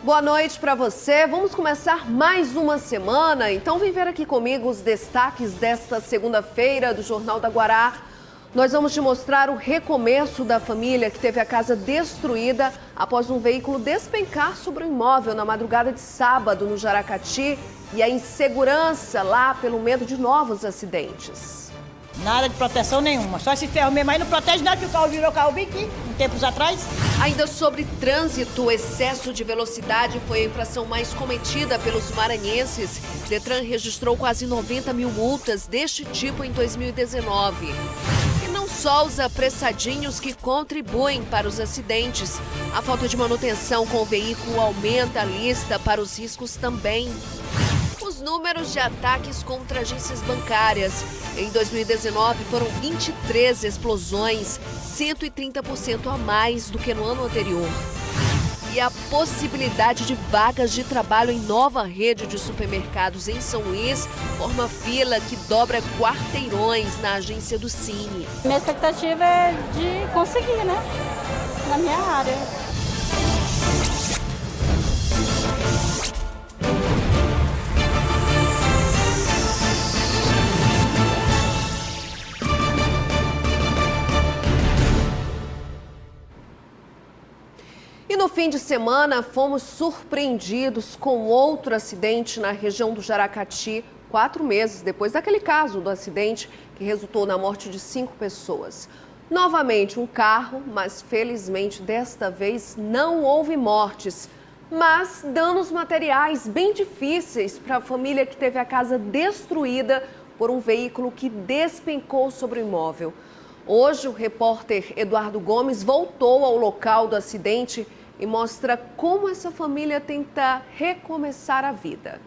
Boa noite para você. Vamos começar mais uma semana. Então vem ver aqui comigo os destaques desta segunda-feira do Jornal da Guará. Nós vamos te mostrar o recomeço da família que teve a casa destruída após um veículo despencar sobre o imóvel na madrugada de sábado no Jaracati e a insegurança lá pelo medo de novos acidentes. Nada de proteção nenhuma, só esse ferro mesmo aí não protege nada, que o carro virou carro bem aqui, tempos atrás. Ainda sobre trânsito, o excesso de velocidade foi a infração mais cometida pelos maranhenses. Detran registrou quase 90 mil multas deste tipo em 2019. E não só os apressadinhos que contribuem para os acidentes. A falta de manutenção com o veículo aumenta a lista para os riscos também. Os números de ataques contra agências bancárias. Em 2019 foram 23 explosões, 130% a mais do que no ano anterior. E a possibilidade de vagas de trabalho em nova rede de supermercados em São Luís forma fila que dobra quarteirões na agência do Cine. Minha expectativa é de conseguir, né? Na minha área. E no fim de semana, fomos surpreendidos com outro acidente na região do Jaracati, 4 meses depois daquele caso do acidente que resultou na morte de 5 pessoas. Novamente um carro, mas felizmente desta vez não houve mortes, mas danos materiais bem difíceis para a família que teve a casa destruída por um veículo que despencou sobre o imóvel. Hoje, o repórter Eduardo Gomes voltou ao local do acidente e mostra como essa família tenta recomeçar a vida.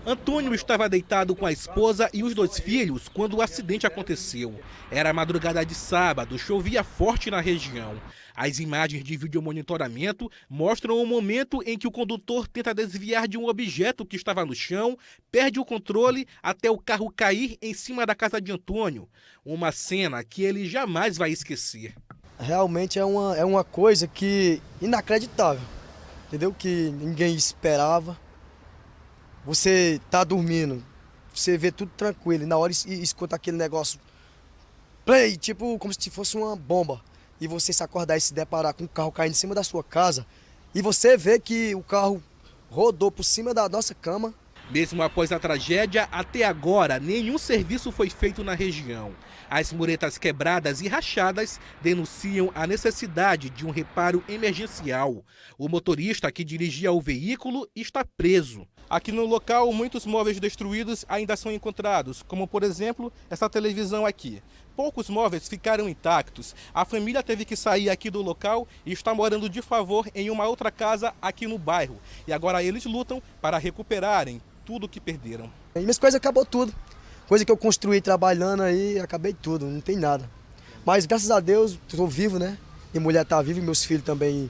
Antônio estava deitado com a esposa e os 2 filhos quando o acidente aconteceu. Era a madrugada de sábado, chovia forte na região. As imagens de videomonitoramento mostram o momento em que o condutor tenta desviar de um objeto que estava no chão, perde o controle até o carro cair em cima da casa de Antônio. Uma cena que ele jamais vai esquecer. Realmente é uma coisa que inacreditável, entendeu? Que ninguém esperava. Você tá dormindo, você vê tudo tranquilo, e na hora escuta aquele negócio, play, tipo como se fosse uma bomba. E você se acordar e se deparar com um carro caindo em cima da sua casa, e você vê que o carro rodou por cima da nossa cama. Mesmo após a tragédia, até agora, nenhum serviço foi feito na região. As muretas quebradas e rachadas denunciam a necessidade de um reparo emergencial. O motorista que dirigia o veículo está preso. Aqui no local, muitos móveis destruídos ainda são encontrados, como por exemplo, essa televisão aqui. Poucos móveis ficaram intactos. A família teve que sair aqui do local e está morando de favor em uma outra casa aqui no bairro. E agora eles lutam para recuperarem tudo que perderam. E minhas coisas acabou tudo. Coisa que eu construí trabalhando aí, acabei tudo, não tem nada. Mas graças a Deus, estou vivo, né? Minha mulher está viva e meus filhos também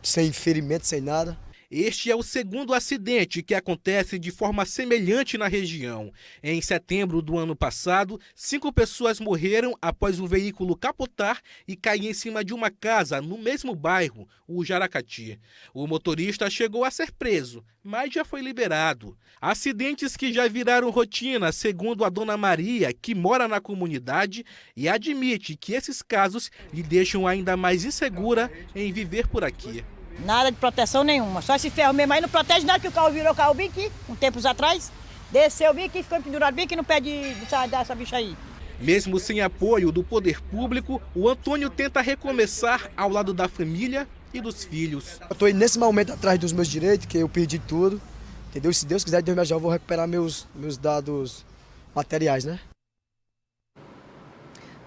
sem ferimento, sem nada. Este é o segundo acidente que acontece de forma semelhante na região. Em setembro do ano passado, 5 pessoas morreram após um veículo capotar e cair em cima de uma casa no mesmo bairro, o Jaracati. O motorista chegou a ser preso, mas já foi liberado. Acidentes que já viraram rotina, segundo a dona Maria, que mora na comunidade e admite que esses casos lhe deixam ainda mais insegura em viver por aqui. Nada de proteção nenhuma, só esse ferro mesmo aí não protege nada, que o carro virou carro bem aqui, tempos atrás. Desceu bem aqui, ficou pendurado bem aqui no pé dessa bicha aí. Mesmo sem apoio do poder público, o Antônio tenta recomeçar ao lado da família e dos filhos. Eu estou nesse momento atrás dos meus direitos, que eu perdi tudo, entendeu? Se Deus quiser, Deus me ajudar, eu vou recuperar meus dados materiais, né?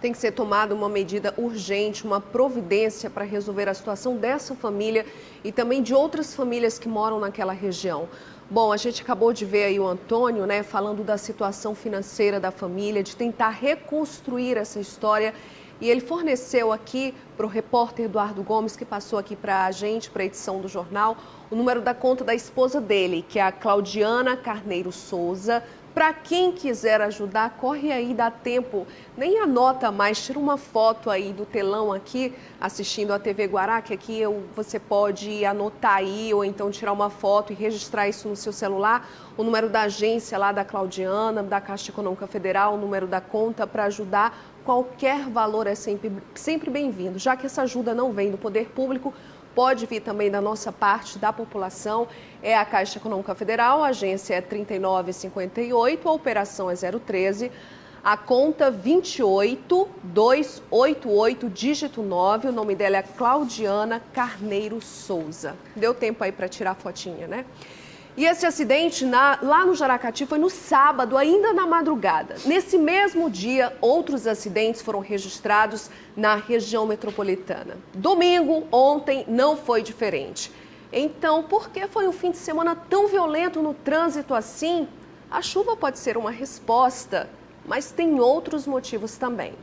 Tem que ser tomada uma medida urgente, uma providência para resolver a situação dessa família e também de outras famílias que moram naquela região. Bom, a gente acabou de ver aí o Antônio, né, falando da situação financeira da família, de tentar reconstruir essa história. E ele forneceu aqui para o repórter Eduardo Gomes, que passou aqui para a gente, para a edição do jornal, o número da conta da esposa dele, que é a Claudiana Carneiro Souza, Para quem quiser ajudar, corre aí, dá tempo. Nem anota mais, tira uma foto aí do telão aqui, assistindo a TV Guará, que aqui você pode anotar aí, ou então tirar uma foto e registrar isso no seu celular. O número da agência lá da Claudiana, da Caixa Econômica Federal, o número da conta para ajudar. Qualquer valor é sempre bem-vindo. Já que essa ajuda não vem do poder público, pode vir também da nossa parte, da população. É a Caixa Econômica Federal, a agência é 3958, a operação é 013, a conta 28288, dígito 9, o nome dela é Claudiana Carneiro Souza. Deu tempo aí para tirar a fotinha, né? E esse acidente lá no Jaracati foi no sábado, ainda na madrugada. Nesse mesmo dia, outros acidentes foram registrados na região metropolitana. Domingo, ontem, não foi diferente. Então, por que foi um fim de semana tão violento no trânsito assim? A chuva pode ser uma resposta, mas tem outros motivos também.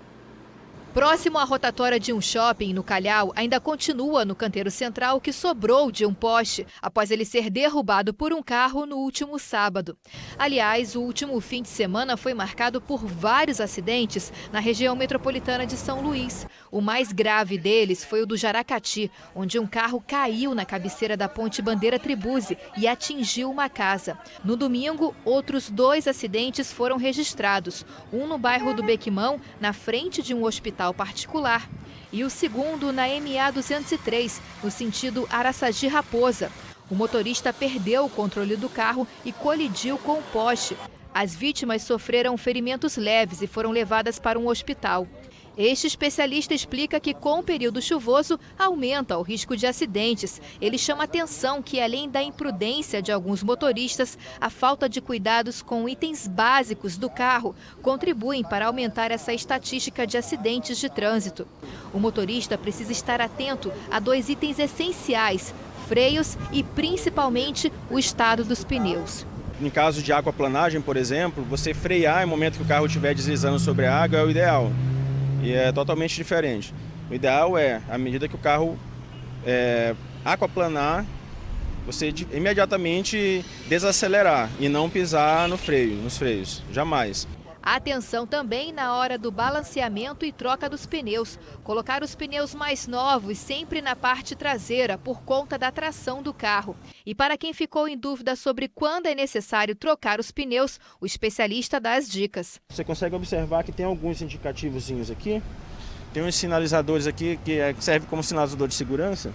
Próximo à rotatória de um shopping, no Calhau, ainda continua no canteiro central que sobrou de um poste após ele ser derrubado por um carro no último sábado. Aliás, o último fim de semana foi marcado por vários acidentes na região metropolitana de São Luís. O mais grave deles foi o do Jaracati, onde um carro caiu na cabeceira da ponte Bandeira Tribuzzi e atingiu uma casa. No domingo, outros 2 acidentes foram registrados, um no bairro do Bequimão, na frente de um hospital particular, e o segundo na MA 203, no sentido Araçagi-Raposa. O motorista perdeu o controle do carro e colidiu com o poste. As vítimas sofreram ferimentos leves e foram levadas para um hospital. Este especialista explica que com o período chuvoso aumenta o risco de acidentes. Ele chama atenção que, além da imprudência de alguns motoristas, a falta de cuidados com itens básicos do carro contribuem para aumentar essa estatística de acidentes de trânsito. O motorista precisa estar atento a 2 itens essenciais: freios e, principalmente, o estado dos pneus. Em caso de aquaplanagem, por exemplo, você frear no momento que o carro estiver deslizando sobre a água é o ideal. E é totalmente diferente. O ideal é, à medida que o carro aquaplanar, você imediatamente desacelerar e não pisar nos freios, jamais. Atenção também na hora do balanceamento e troca dos pneus. Colocar os pneus mais novos sempre na parte traseira por conta da tração do carro. E para quem ficou em dúvida sobre quando é necessário trocar os pneus, o especialista dá as dicas. Você consegue observar que tem alguns indicativozinhos aqui. Tem uns sinalizadores aqui que servem como sinalizador de segurança.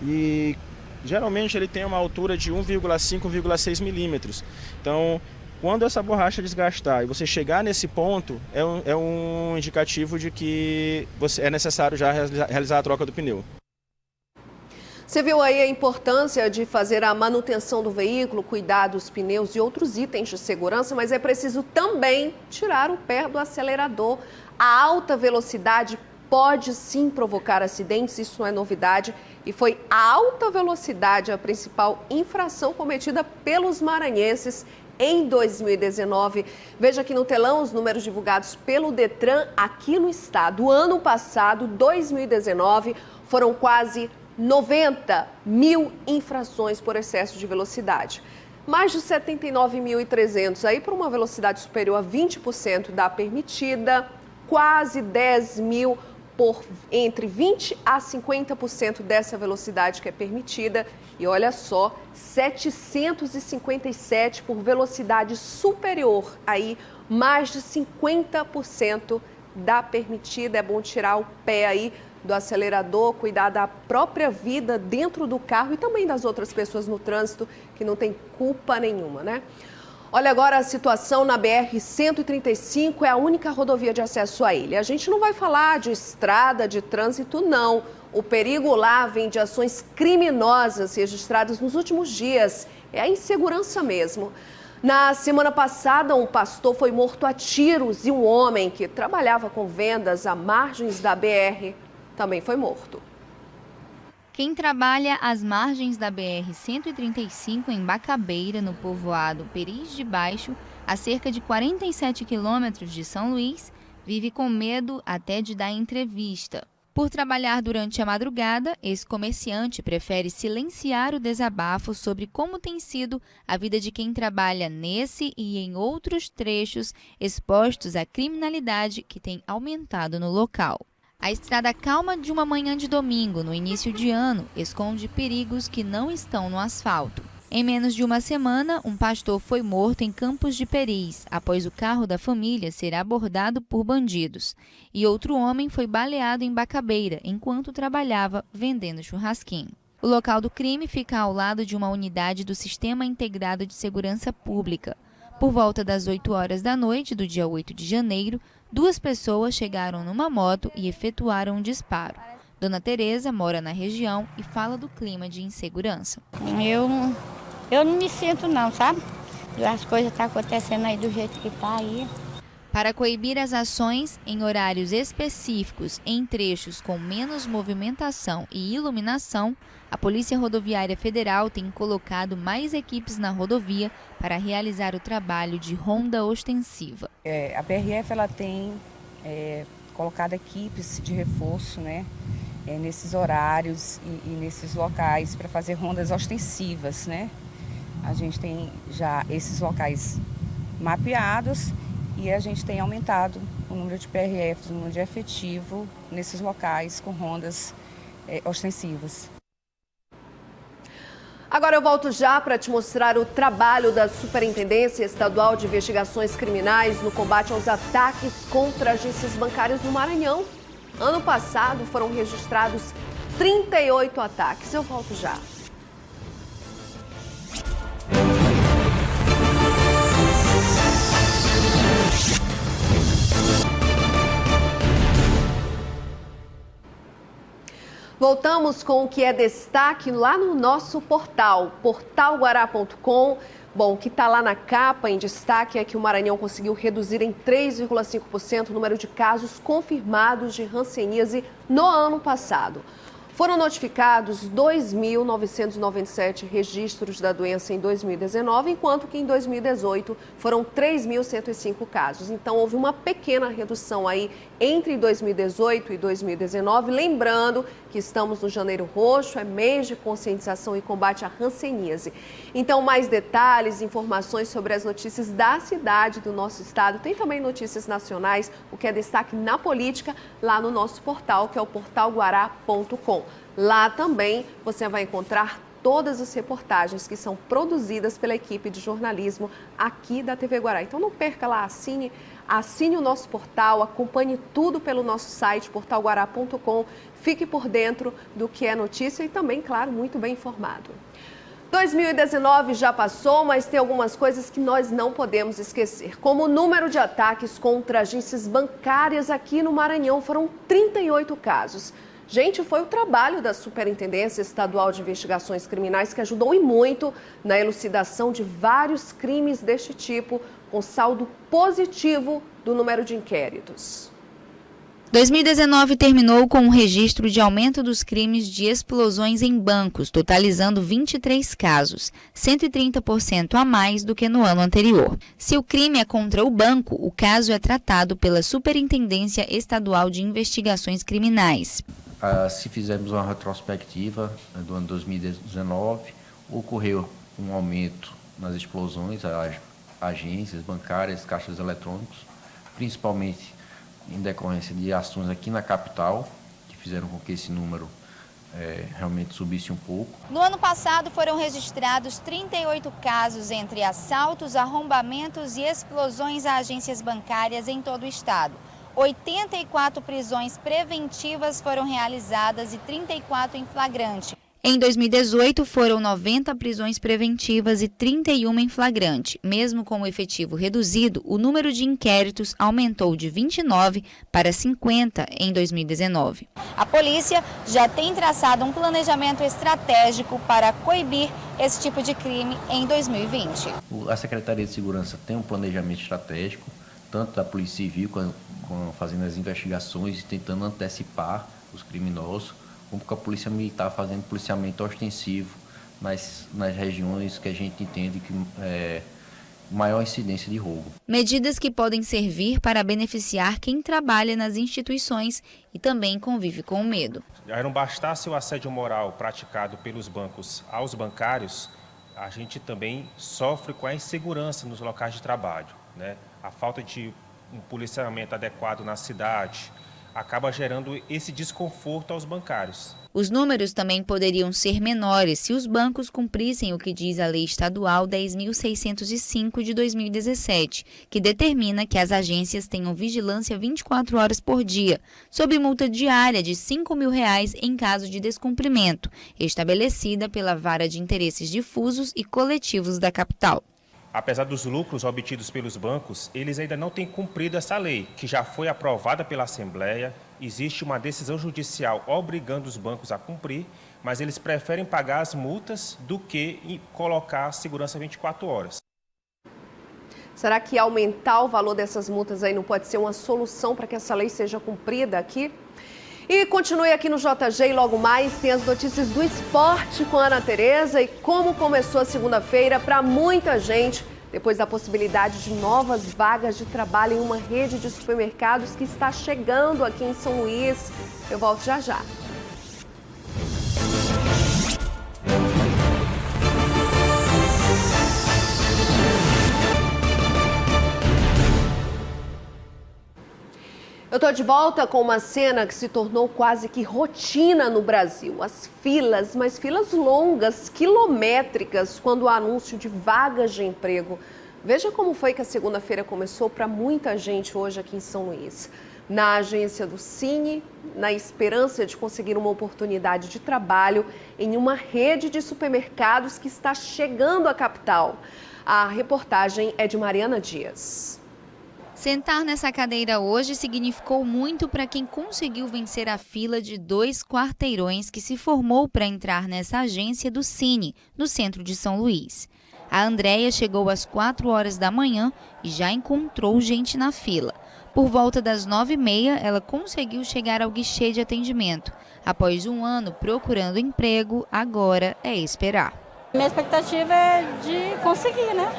E geralmente ele tem uma altura de 1,5, 1,6 milímetros. Então, quando essa borracha desgastar e você chegar nesse ponto, é um indicativo de que é necessário já realizar a troca do pneu. Você viu aí a importância de fazer a manutenção do veículo, cuidar dos pneus e outros itens de segurança, mas é preciso também tirar o pé do acelerador. A alta velocidade pode sim provocar acidentes, isso não é novidade. E foi a alta velocidade a principal infração cometida pelos maranhenses em 2019. Veja aqui no telão os números divulgados pelo Detran aqui no estado. O ano passado, 2019, foram quase 90 mil infrações por excesso de velocidade. Mais de 79.300 aí por uma velocidade superior a 20% da permitida, quase 10 mil por entre 20% a 50% dessa velocidade que é permitida. E olha só, 757 por velocidade superior, aí mais de 50% da permitida. É bom tirar o pé aí do acelerador, cuidar da própria vida dentro do carro e também das outras pessoas no trânsito que não tem culpa nenhuma, né? Olha, agora a situação na BR-135 é a única rodovia de acesso a ele. A gente não vai falar de estrada, de trânsito, não. O perigo lá vem de ações criminosas registradas nos últimos dias. É a insegurança mesmo. Na semana passada, um pastor foi morto a tiros e um homem que trabalhava com vendas à margens da BR também foi morto. Quem trabalha às margens da BR-135 em Bacabeira, no povoado Peris de Baixo, a cerca de 47 quilômetros de São Luís, vive com medo até de dar entrevista. Por trabalhar durante a madrugada, esse comerciante prefere silenciar o desabafo sobre como tem sido a vida de quem trabalha nesse e em outros trechos expostos à criminalidade que tem aumentado no local. A estrada calma de uma manhã de domingo, no início de ano, esconde perigos que não estão no asfalto. Em menos de uma semana, um pastor foi morto em Campos de Peris, após o carro da família ser abordado por bandidos. E outro homem foi baleado em Bacabeira, enquanto trabalhava vendendo churrasquinho. O local do crime fica ao lado de uma unidade do Sistema Integrado de Segurança Pública. Por volta das 8 horas da noite do dia 8 de janeiro, 2 pessoas chegaram numa moto e efetuaram um disparo. Dona Tereza mora na região e fala do clima de insegurança. Eu não me sinto não, sabe? As coisas estão acontecendo aí do jeito que está aí. Para coibir as ações em horários específicos em trechos com menos movimentação e iluminação, a Polícia Rodoviária Federal tem colocado mais equipes na rodovia para realizar o trabalho de ronda ostensiva. A PRF ela tem colocado equipes de reforço, né, nesses horários e nesses locais para fazer rondas ostensivas, né? A gente tem já esses locais mapeados e a gente tem aumentado o número de PRFs, o número de efetivo nesses locais com rondas ostensivas. Agora eu volto já para te mostrar o trabalho da Superintendência Estadual de Investigações Criminais no combate aos ataques contra agências bancárias no Maranhão. Ano passado foram registrados 38 ataques. Eu volto já. Voltamos com o que é destaque lá no nosso portal, portalguará.com. Bom, o que está lá na capa em destaque é que o Maranhão conseguiu reduzir em 3,5% o número de casos confirmados de hanseníase no ano passado. Foram notificados 2.997 registros da doença em 2019, enquanto que em 2018 foram 3.105 casos. Então, houve uma pequena redução aí entre 2018 e 2019. Lembrando que estamos no Janeiro Roxo, é mês de conscientização e combate à hanseníase. Então, mais detalhes, informações sobre as notícias da cidade, do nosso estado. Tem também notícias nacionais, o que é destaque na política, lá no nosso portal, que é o portalguará.com. Lá também você vai encontrar todas as reportagens que são produzidas pela equipe de jornalismo aqui da TV Guará. Então não perca lá, assine o nosso portal, acompanhe tudo pelo nosso site, portalguará.com. Fique por dentro do que é notícia e também, claro, muito bem informado. 2019 já passou, mas tem algumas coisas que nós não podemos esquecer, como o número de ataques contra agências bancárias aqui no Maranhão. Foram 38 casos. Gente, foi o trabalho da Superintendência Estadual de Investigações Criminais que ajudou e muito na elucidação de vários crimes deste tipo, com saldo positivo do número de inquéritos. 2019 terminou com um registro de aumento dos crimes de explosões em bancos, totalizando 23 casos, 130% a mais do que no ano anterior. Se o crime é contra o banco, o caso é tratado pela Superintendência Estadual de Investigações Criminais. Se fizermos uma retrospectiva do ano 2019, ocorreu um aumento nas explosões às agências bancárias, caixas eletrônicos, principalmente em decorrência de ações aqui na capital, que fizeram com que esse número realmente subisse um pouco. No ano passado foram registrados 38 casos entre assaltos, arrombamentos e explosões a agências bancárias em todo o estado. 84 prisões preventivas foram realizadas e 34 em flagrante. Em 2018, foram 90 prisões preventivas e 31 em flagrante. Mesmo com o efetivo reduzido, o número de inquéritos aumentou de 29 para 50 em 2019. A polícia já tem traçado um planejamento estratégico para coibir esse tipo de crime em 2020. A Secretaria de Segurança tem um planejamento estratégico, tanto da Polícia Civil, fazendo as investigações e tentando antecipar os criminosos, como com a Polícia Militar fazendo policiamento ostensivo nas regiões que a gente entende maior incidência de roubo. Medidas que podem servir para beneficiar quem trabalha nas instituições e também convive com o medo. Já não bastasse o assédio moral praticado pelos bancos aos bancários, a gente também sofre com a insegurança nos locais de trabalho, né? A falta de um policiamento adequado na cidade acaba gerando esse desconforto aos bancários. Os números também poderiam ser menores se os bancos cumprissem o que diz a Lei Estadual 10.605 de 2017, que determina que as agências tenham vigilância 24 horas por dia, sob multa diária de R$ 5.000 em caso de descumprimento, estabelecida pela Vara de Interesses Difusos e Coletivos da capital. Apesar dos lucros obtidos pelos bancos, eles ainda não têm cumprido essa lei, que já foi aprovada pela Assembleia. Existe uma decisão judicial obrigando os bancos a cumprir, mas eles preferem pagar as multas do que colocar a segurança 24 horas. Será que aumentar o valor dessas multas aí não pode ser uma solução para que essa lei seja cumprida aqui? E continue aqui no JG e logo mais tem as notícias do esporte com a Ana Tereza e como começou a segunda-feira para muita gente, depois da possibilidade de novas vagas de trabalho em uma rede de supermercados que está chegando aqui em São Luís. Eu volto já já. Eu estou de volta com uma cena que se tornou quase que rotina no Brasil. As filas, mas filas longas, quilométricas, quando o anúncio de vagas de emprego. Veja como foi que a segunda-feira começou para muita gente hoje aqui em São Luís. Na agência do Cine, na esperança de conseguir uma oportunidade de trabalho em uma rede de supermercados que está chegando à capital. A reportagem é de Mariana Dias. Sentar nessa cadeira hoje significou muito para quem conseguiu vencer a fila de 2 quarteirões que se formou para entrar nessa agência do Cine, no centro de São Luís. A Andréia chegou às 4 horas da manhã e já encontrou gente na fila. Por volta das 9h30, ela conseguiu chegar ao guichê de atendimento. Após um ano procurando emprego, agora é esperar. Minha expectativa é de conseguir, né?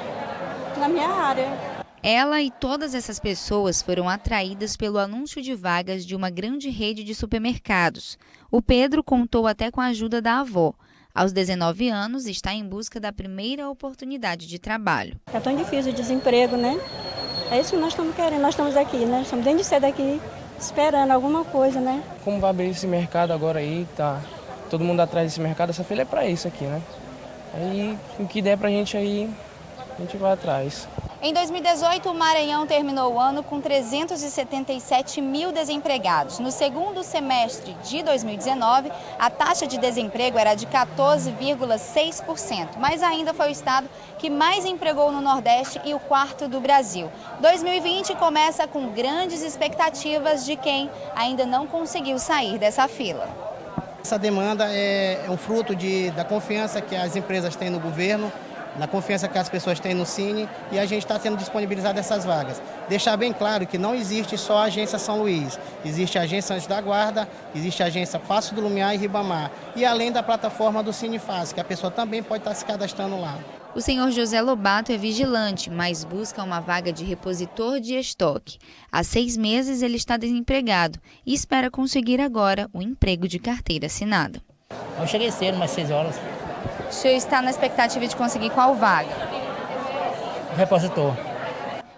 Na minha área. Ela e todas essas pessoas foram atraídas pelo anúncio de vagas de uma grande rede de supermercados. O Pedro contou até com a ajuda da avó. Aos 19 anos, está em busca da primeira oportunidade de trabalho. É tão difícil o desemprego, né? É isso que nós estamos querendo, nós estamos aqui, né? Estamos desde cedo aqui esperando alguma coisa, né? Como vai abrir esse mercado agora aí, tá todo mundo atrás desse mercado, essa fila é para isso aqui, né? Aí, o que der pra gente aí, a gente vai atrás. Em 2018, o Maranhão terminou o ano com 377 mil desempregados. No segundo semestre de 2019, a taxa de desemprego era de 14,6%, mas ainda foi o estado que mais empregou no Nordeste e o quarto do Brasil. 2020 começa com grandes expectativas de quem ainda não conseguiu sair dessa fila. Essa demanda é um fruto da confiança que as empresas têm no governo, na confiança que as pessoas têm no Cine, e a gente está sendo disponibilizado essas vagas. Deixar bem claro que não existe só a agência São Luís, existe a agência Anjos da Guarda, existe a agência Passo do Lumiar e Ribamar, e além da plataforma do Cine Fácil, que a pessoa também pode estar se cadastrando lá. O senhor José Lobato é vigilante, mas busca uma vaga de repositor de estoque. Há 6 meses ele está desempregado e espera conseguir agora um emprego de carteira assinada. Eu cheguei cedo, umas 6 horas. O senhor está na expectativa de conseguir qual vaga? Repositor.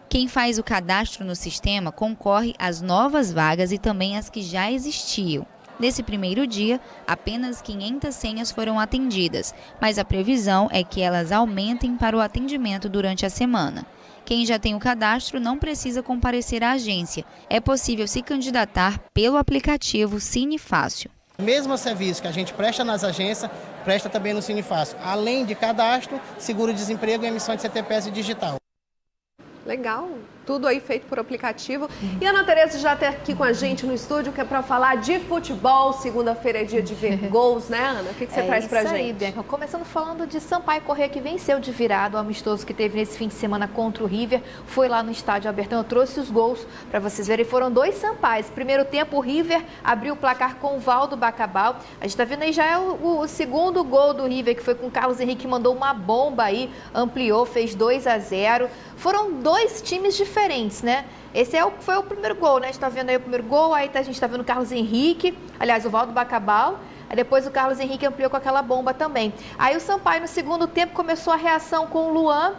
Quem faz o cadastro no sistema concorre às novas vagas e também às que já existiam. Nesse primeiro dia, apenas 500 senhas foram atendidas, mas a previsão é que elas aumentem para o atendimento durante a semana. Quem já tem o cadastro não precisa comparecer à agência. É possível se candidatar pelo aplicativo Cine Fácil. O mesmo serviço que a gente presta nas agências, presta também no Cine Fácil, além de cadastro, seguro-desemprego e emissão de CTPS digital. Legal. tudo aí feito por aplicativo. E a Ana Tereza já está aqui com a gente no estúdio, que é para falar de futebol. Segunda-feira é dia de ver gols, né, Ana? O que você traz pra gente? Aí, Bianca. Começando falando de Sampaio Corrêa, que venceu de virada. O amistoso que teve nesse fim de semana contra o River foi lá no estádio Albertão. Eu trouxe os gols para vocês verem. Foram 2 Sampaios. Primeiro tempo, o River abriu o placar com o Valdo Bacabal. A gente está vendo aí já é o segundo gol do River, que foi com o Carlos Henrique, mandou uma bomba aí, ampliou, fez 2-0. Foram 2 times diferentes, né? Esse foi o primeiro gol, né? A gente está vendo aí o primeiro gol, aí a gente está vendo o Carlos Henrique, aliás, o Valdo Bacabal. Aí depois o Carlos Henrique ampliou com aquela bomba também. Aí o Sampaio, no segundo tempo, começou a reação com o Luan.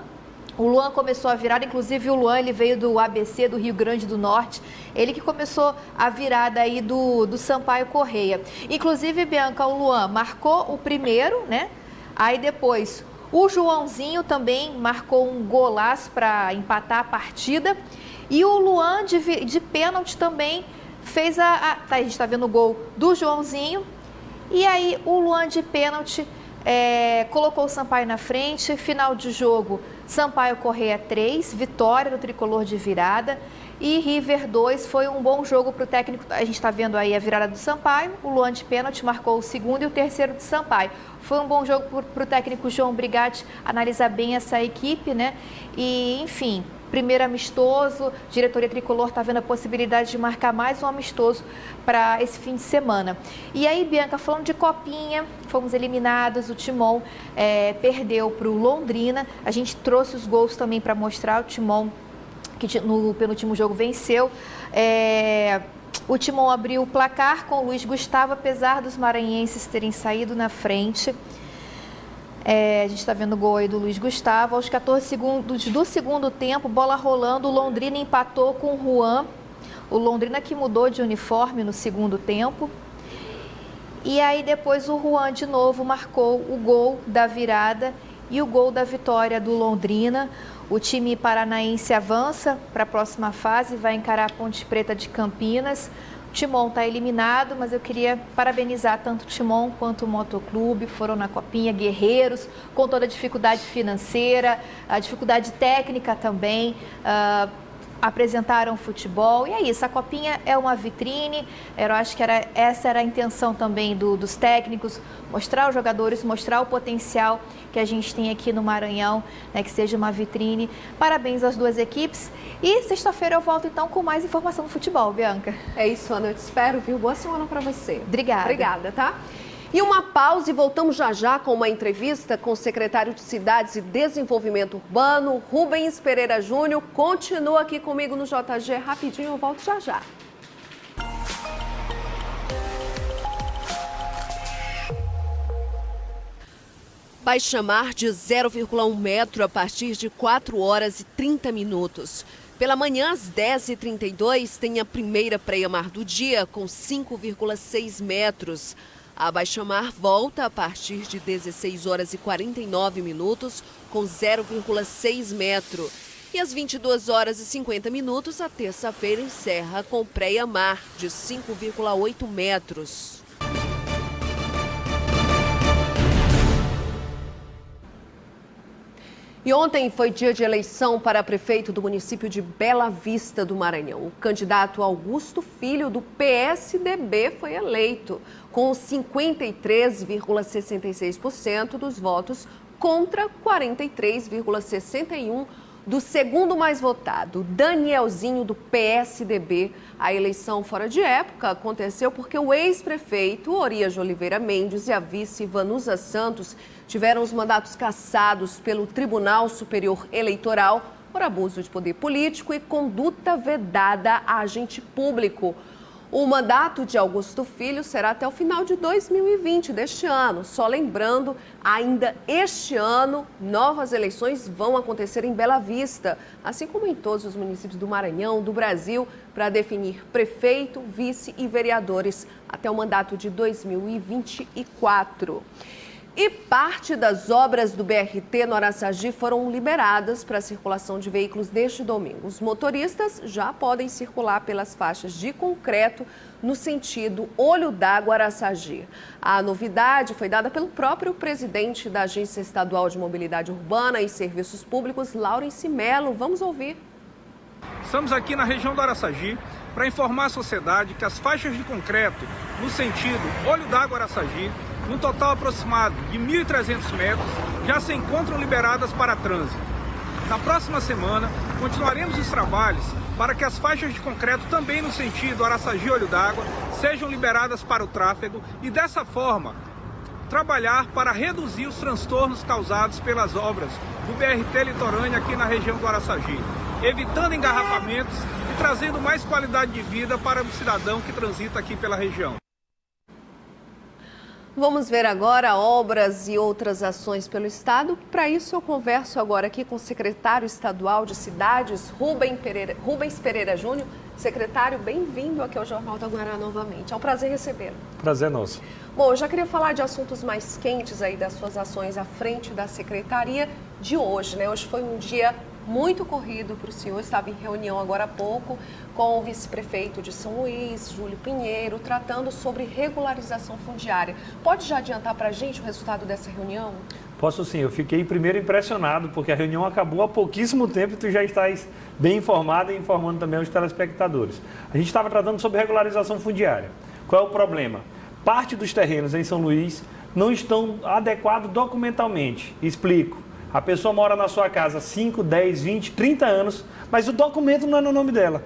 O Luan começou a virada, inclusive o Luan, ele veio do ABC, do Rio Grande do Norte. Ele que começou a virada aí do Sampaio Corrêa. Inclusive, Bianca, o Luan marcou o primeiro, né? Aí depois o Joãozinho também marcou um golaço para empatar a partida. E o Luan de pênalti também fez a gente está vendo o gol do Joãozinho. E aí o Luan de pênalti colocou o Sampaio na frente. Final de jogo, Sampaio Corrêa 3, vitória do tricolor de virada. E River 2, foi um bom jogo para o técnico. A gente está vendo aí a virada do Sampaio. O Luan de pênalti marcou o segundo e o terceiro de Sampaio. Foi um bom jogo para o técnico João Brigatti analisar bem essa equipe, né? E, enfim, primeiro amistoso, diretoria tricolor está vendo a possibilidade de marcar mais um amistoso para esse fim de semana. E aí, Bianca, falando de copinha, fomos eliminados, o Timon perdeu para o Londrina. A gente trouxe os gols também para mostrar. O Timon, que no penúltimo jogo venceu. O Timon abriu o placar com o Luiz Gustavo, apesar dos maranhenses terem saído na frente. A gente está vendo o gol aí do Luiz Gustavo. Aos 14 segundos do segundo tempo, bola rolando, o Londrina empatou com o Juan. O Londrina que mudou de uniforme no segundo tempo. E aí depois o Juan de novo marcou o gol da virada e o gol da vitória do Londrina. O time paranaense avança para a próxima fase, vai encarar a Ponte Preta de Campinas. O Timon está eliminado, mas eu queria parabenizar tanto o Timon quanto o Motoclube. Foram na copinha, guerreiros, com toda a dificuldade financeira, a dificuldade técnica também. Apresentaram futebol e é isso, a copinha é uma vitrine. Eu acho que essa era a intenção também dos técnicos, mostrar aos jogadores, mostrar o potencial que a gente tem aqui no Maranhão, né, que seja uma vitrine. Parabéns às duas equipes e sexta-feira eu volto então com mais informação do futebol, Bianca. É isso, Ana, eu te espero, viu? Boa semana para você. Obrigada. Obrigada, tá? E uma pausa e voltamos já com uma entrevista com o secretário de Cidades e Desenvolvimento Urbano, Rubens Pereira Júnior. Continua aqui comigo no JG rapidinho, eu volto já. Baixa mar de 0,1 metro a partir de 4 horas e 30 minutos. Pela manhã, às 10h32, tem a primeira praia-mar do dia, com 5,6 metros. A baixa-mar volta a partir de 16 horas e 49 minutos, com 0,6 metro. E às 22 horas e 50 minutos, a terça-feira encerra com praia-mar de 5,8 metros. E ontem foi dia de eleição para prefeito do município de Bela Vista do Maranhão. O candidato Augusto Filho, do PSDB, foi eleito com 53,66% dos votos contra 43,61% do segundo mais votado, Danielzinho, do PSDB. A eleição fora de época aconteceu porque o ex-prefeito Orias de Oliveira Mendes e a vice Vanusa Santos tiveram os mandatos cassados pelo Tribunal Superior Eleitoral por abuso de poder político e conduta vedada a agente público. O mandato de Augusto Filho será até o final de 2020, deste ano. Só lembrando, ainda este ano, novas eleições vão acontecer em Bela Vista, assim como em todos os municípios do Maranhão, do Brasil, para definir prefeito, vice e vereadores até o mandato de 2024. E parte das obras do BRT no Araçagi foram liberadas para a circulação de veículos neste domingo. Os motoristas já podem circular pelas faixas de concreto no sentido Olho d'Água Araçagi. A novidade foi dada pelo próprio presidente da Agência Estadual de Mobilidade Urbana e Serviços Públicos, Laurence Melo. Vamos ouvir. Estamos aqui na região do Araçagi para informar a sociedade que as faixas de concreto no sentido Olho d'Água Araçagi, num total aproximado de 1.300 metros, já se encontram liberadas para trânsito. Na próxima semana, continuaremos os trabalhos para que as faixas de concreto também no sentido Araçagi-Olho d'Água sejam liberadas para o tráfego e dessa forma trabalhar para reduzir os transtornos causados pelas obras do BRT Litorânea aqui na região do Araçagi, evitando engarrafamentos e trazendo mais qualidade de vida para o cidadão que transita aqui pela região. Vamos ver agora obras e outras ações pelo Estado. Para isso, eu converso agora aqui com o secretário estadual de Cidades, Rubens Pereira Júnior. Secretário, bem-vindo aqui ao Jornal da Guará novamente. É um prazer recebê-lo. Prazer nosso. Bom, eu já queria falar de assuntos mais quentes aí das suas ações à frente da secretaria de hoje, né? Hoje foi um dia muito corrido para o senhor, estava em reunião agora há pouco com o vice-prefeito de São Luís, Júlio Pinheiro, tratando sobre regularização fundiária. Pode já adiantar para a gente o resultado dessa reunião? Posso sim, eu fiquei primeiro impressionado, porque a reunião acabou há pouquíssimo tempo e tu já estás bem informado e informando também os telespectadores. A gente estava tratando sobre regularização fundiária. Qual é o problema? Parte dos terrenos em São Luís não estão adequados documentalmente. Explico. A pessoa mora na sua casa 5, 10, 20, 30 anos, mas o documento não é no nome dela.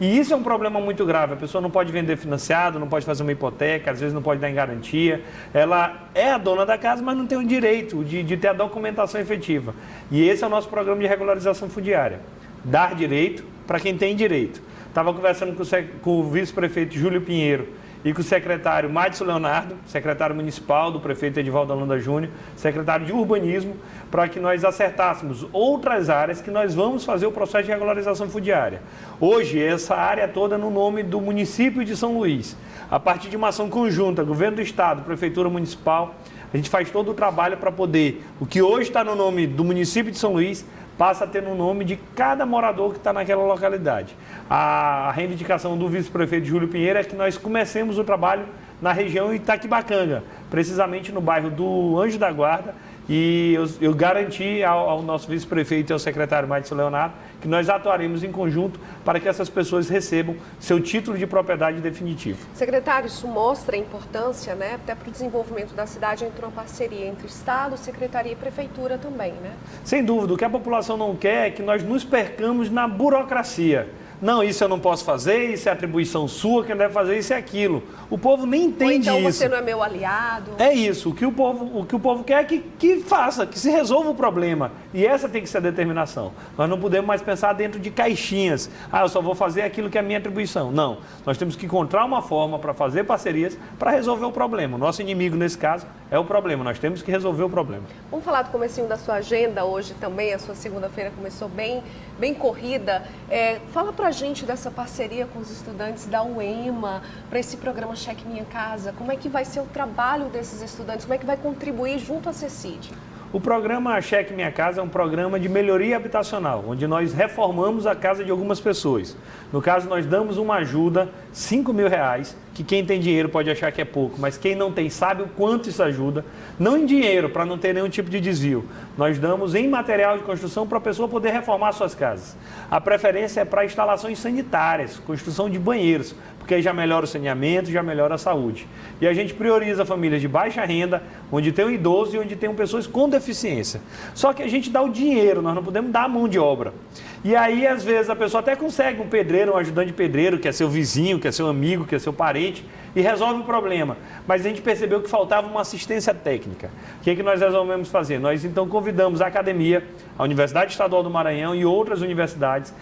E isso é um problema muito grave. A pessoa não pode vender financiado, não pode fazer uma hipoteca, às vezes não pode dar em garantia. Ela é a dona da casa, mas não tem o direito de ter a documentação efetiva. E esse é o nosso programa de regularização fundiária. Dar direito para quem tem direito. Estava conversando com o vice-prefeito Júlio Pinheiro e com o secretário Madison Leonardo, secretário municipal do prefeito Edivaldo Holanda Júnior, secretário de urbanismo, para que nós acertássemos outras áreas que nós vamos fazer o processo de regularização fundiária. Hoje, essa área toda é no nome do município de São Luís. A partir de uma ação conjunta, governo do estado, prefeitura municipal, a gente faz todo o trabalho para poder, o que hoje está no nome do município de São Luís, passa a ter no nome de cada morador que está naquela localidade. A reivindicação do vice-prefeito Júlio Pinheiro é que nós comecemos o trabalho na região Itaquibacanga, precisamente no bairro do Anjo da Guarda, e eu garanti ao nosso vice-prefeito e ao secretário Madison Leonardo que nós atuaremos em conjunto para que essas pessoas recebam seu título de propriedade definitivo. Secretário, isso mostra a importância, né, até para o desenvolvimento da cidade, entre uma parceria entre Estado, Secretaria e Prefeitura também, né? Sem dúvida, o que a população não quer é que nós nos percamos na burocracia. Não, isso eu não posso fazer, isso é atribuição sua, quem deve fazer isso é aquilo. O povo nem entende isso. Ou então você não é meu aliado. É isso, o que o povo quer é que faça, que se resolva o problema. E essa tem que ser a determinação. Nós não podemos mais pensar dentro de caixinhas. Ah, eu só vou fazer aquilo que é a minha atribuição. Não, nós temos que encontrar uma forma para fazer parcerias para resolver o problema. O nosso inimigo, nesse caso, é o problema. Nós temos que resolver o problema. Vamos falar do comecinho da sua agenda hoje também. A sua segunda-feira começou bem corrida. Fala pra gente dessa parceria com os estudantes da UEMA para esse programa Cheque Minha Casa. Como é que vai ser o trabalho desses estudantes? Como é que vai contribuir junto à CECID? O programa Cheque Minha Casa é um programa de melhoria habitacional, onde nós reformamos a casa de algumas pessoas. No caso, nós damos uma ajuda, R$5.000, que quem tem dinheiro pode achar que é pouco, mas quem não tem sabe o quanto isso ajuda. Não em dinheiro, para não ter nenhum tipo de desvio. Nós damos em material de construção para a pessoa poder reformar suas casas. A preferência é para instalações sanitárias, construção de banheiros, porque aí já melhora o saneamento, já melhora a saúde. E a gente prioriza famílias de baixa renda, onde tem um idoso e onde tem pessoas com deficiência. Só que a gente dá o dinheiro, nós não podemos dar a mão de obra. E aí, às vezes, a pessoa até consegue um pedreiro, um ajudante de pedreiro, que é seu vizinho, que é seu amigo, que é seu parente, e resolve o problema. Mas a gente percebeu que faltava uma assistência técnica. O que nós resolvemos fazer? Nós, então, convidamos a academia, a Universidade Estadual do Maranhão e outras universidades.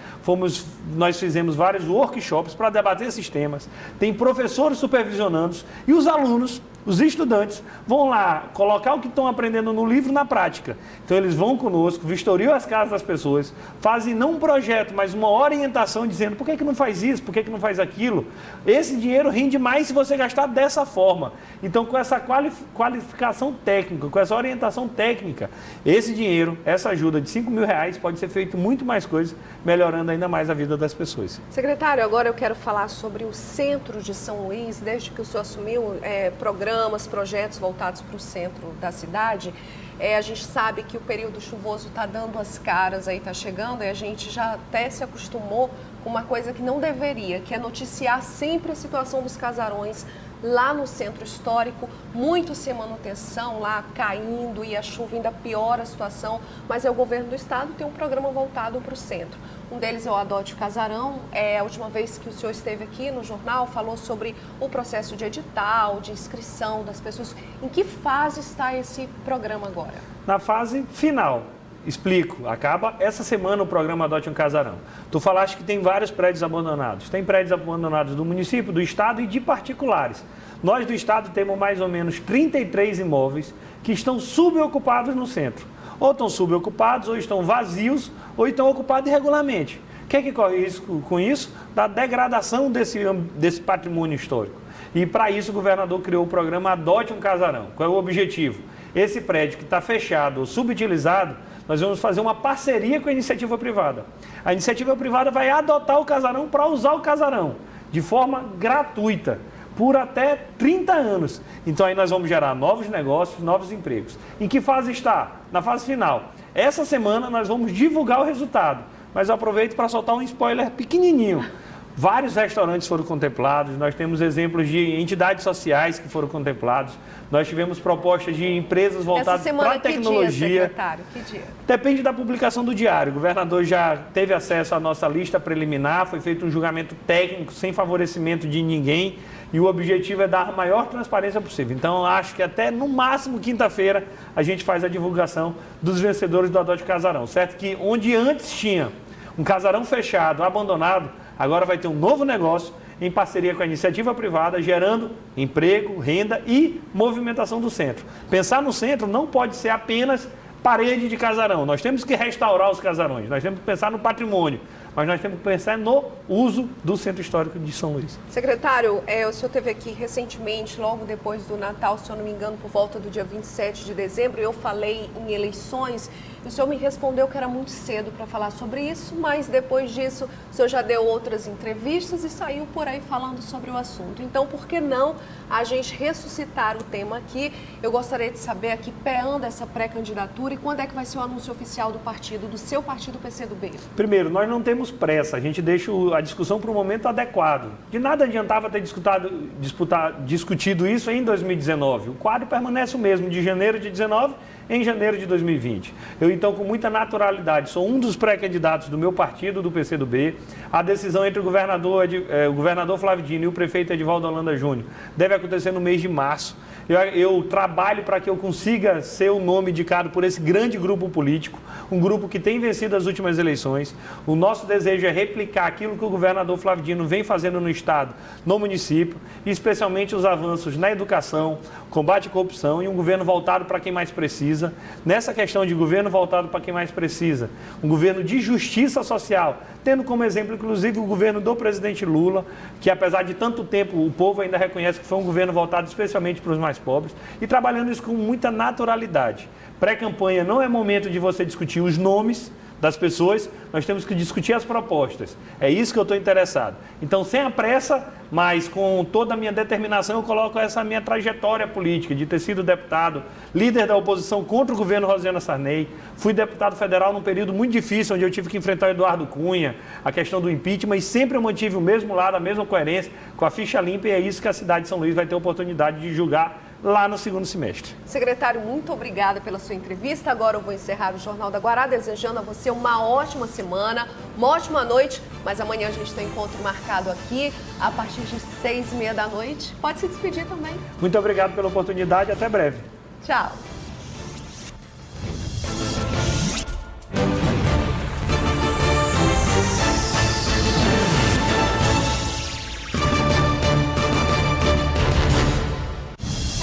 Nós fizemos vários workshops para debater esses temas. Tem professores supervisionando e os alunos, os estudantes, vão lá colocar o que estão aprendendo no livro na prática. Então, eles vão conosco, vistoriam as casas das pessoas, fazem não um projeto, mas uma orientação dizendo por que não faz isso, por que não faz aquilo. Esse dinheiro rende mais se você gastar dessa forma. Então, com essa qualificação técnica, com essa orientação técnica, esse dinheiro, essa ajuda de R$5.000 pode ser feito muito mais coisas, melhorando ainda mais a vida das pessoas. Secretário, agora eu quero falar sobre o centro de São Luís. Desde que o senhor assumiu programas programas, projetos voltados para o centro da cidade. A gente sabe que o período chuvoso está dando as caras, aí está chegando, e a gente já até se acostumou com uma coisa que não deveria, que é noticiar sempre a situação dos casarões lá no centro histórico, muito sem manutenção, lá caindo, e a chuva ainda piora a situação, mas o governo do estado tem um programa voltado para o centro. Um deles é o Adote o Casarão. A última vez que o senhor esteve aqui no jornal, falou sobre o processo de edital, de inscrição das pessoas. Em que fase está esse programa agora? Na fase final. Explico. Acaba essa semana o programa Adote um Casarão. Tu falaste que tem vários prédios abandonados. Tem prédios abandonados do município, do estado e de particulares. Nós do estado temos mais ou menos 33 imóveis que estão subocupados no centro. Ou estão subocupados, ou estão vazios, ou estão ocupados irregularmente. O que é que corre com isso? Da degradação desse patrimônio histórico. E para isso o governador criou o programa Adote um Casarão. Qual é o objetivo? Esse prédio que está fechado ou subutilizado, nós vamos fazer uma parceria com a iniciativa privada. A iniciativa privada vai adotar o casarão para usar o casarão de forma gratuita, por até 30 anos. Então aí nós vamos gerar novos negócios, novos empregos. Em que fase está? Na fase final. Essa semana nós vamos divulgar o resultado, mas eu aproveito para soltar um spoiler pequenininho. Vários restaurantes foram contemplados, nós temos exemplos de entidades sociais que foram contemplados, nós tivemos propostas de empresas voltadas para a tecnologia. Que dia, secretário? Que dia? Depende da publicação do diário. O governador já teve acesso à nossa lista preliminar, foi feito um julgamento técnico sem favorecimento de ninguém e o objetivo é dar a maior transparência possível. Então, acho que até no máximo quinta-feira a gente faz a divulgação dos vencedores do Adote Casarão, certo? Que onde antes tinha um casarão fechado, abandonado, agora vai ter um novo negócio em parceria com a iniciativa privada, gerando emprego, renda e movimentação do centro. Pensar no centro não pode ser apenas parede de casarão. Nós temos que restaurar os casarões, nós temos que pensar no patrimônio, mas nós temos que pensar no uso do Centro Histórico de São Luís. Secretário, o senhor esteve aqui recentemente, logo depois do Natal, se eu não me engano, por volta do dia 27 de dezembro, eu falei em eleições. O senhor me respondeu que era muito cedo para falar sobre isso, mas depois disso o senhor já deu outras entrevistas e saiu por aí falando sobre o assunto. Então, por que não a gente ressuscitar o tema aqui? Eu gostaria de saber a que pé anda essa pré-candidatura e quando é que vai ser o anúncio oficial do partido, do seu partido PCdoB? Primeiro, nós não temos pressa, a gente deixa a discussão para o momento adequado. De nada adiantava ter discutido isso em 2019. O quadro permanece o mesmo, de janeiro de 2019 em janeiro de 2020. Eu, então, com muita naturalidade, sou um dos pré-candidatos do meu partido, do PCdoB. A decisão entre o governador Flávio Dino e o prefeito Edivaldo Holanda Júnior deve acontecer no mês de março. Eu trabalho para que eu consiga ser o nome indicado por esse grande grupo político, um grupo que tem vencido as últimas eleições. O nosso desejo é replicar aquilo que o governador Flávio Dino vem fazendo no estado, no município, e especialmente os avanços na educação, combate à corrupção e um governo voltado para quem mais precisa. Nessa questão de governo voltado para quem mais precisa, um governo de justiça social, tendo como exemplo, inclusive, o governo do presidente Lula, que apesar de tanto tempo, o povo ainda reconhece que foi um governo voltado especialmente para os mais pobres, e trabalhando isso com muita naturalidade. Pré-campanha não é momento de você discutir os nomes das pessoas, nós temos que discutir as propostas. É isso que eu estou interessado. Então, sem a pressa, mas com toda a minha determinação, eu coloco essa minha trajetória política de ter sido deputado, líder da oposição contra o governo Rosiana Sarney. Fui deputado federal num período muito difícil, onde eu tive que enfrentar o Eduardo Cunha, a questão do impeachment, e sempre eu mantive o mesmo lado, a mesma coerência, com a ficha limpa, e é isso que a cidade de São Luís vai ter a oportunidade de julgar lá no segundo semestre. Secretário, muito obrigada pela sua entrevista. Agora eu vou encerrar o Jornal da Guará, desejando a você uma ótima semana, uma ótima noite, mas amanhã a gente tem encontro marcado aqui a partir de 6h30 da noite. Pode se despedir também. Muito obrigado pela oportunidade, até breve. Tchau.